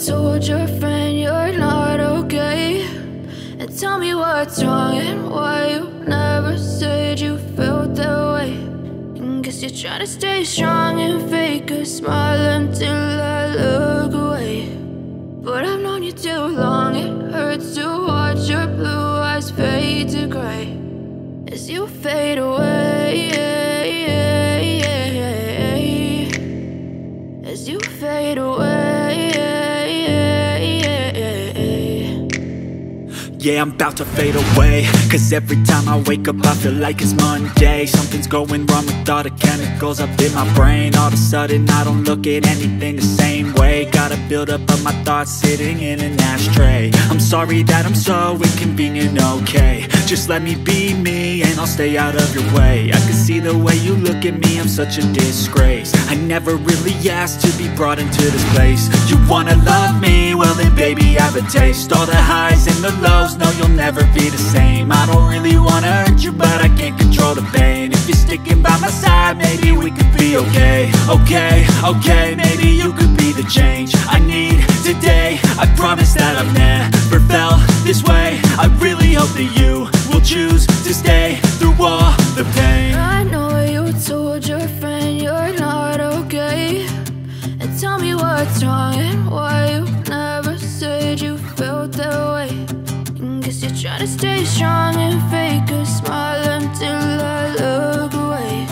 told your friend you're not okay? And tell me what's wrong and why you never said you felt that way. And guess you're trying to stay strong and fake a smile until I look away. But I've known you too long, it hurts to watch your blue eyes fade to gray as you fade away, as you fade away. Yeah, I'm about to fade away, cause every time I wake up I feel like it's Monday. Something's going wrong with all the chemicals up in my brain. All of a sudden I don't look at anything the same way. Got a buildup of my thoughts sitting in an ashtray. I'm sorry that I'm so inconvenient, okay? Just let me be me and I'll stay out of your way. I can see the way you look at me, I'm such a disgrace. I never really asked to be brought into this place. You wanna love me? Well then baby, have a taste. All the highs and the lows, no, you'll never be the same. I don't really wanna hurt you, but I can't control the pain. If you're sticking by my side, maybe we could be okay. Okay, okay, maybe you could be the change I need today. I promise that I've never felt this way. I really hope that you will choose to stay through all the pain. I know you told your friend you're not okay. And tell me what's wrong and why you never said you felt that way. Guess you're trying to stay strong and fake a smile until I look away.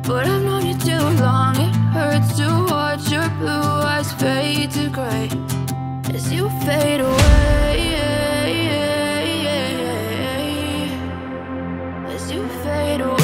But I've known you too long, it hurts to watch your blue eyes fade to gray as you fade away, as you fade away.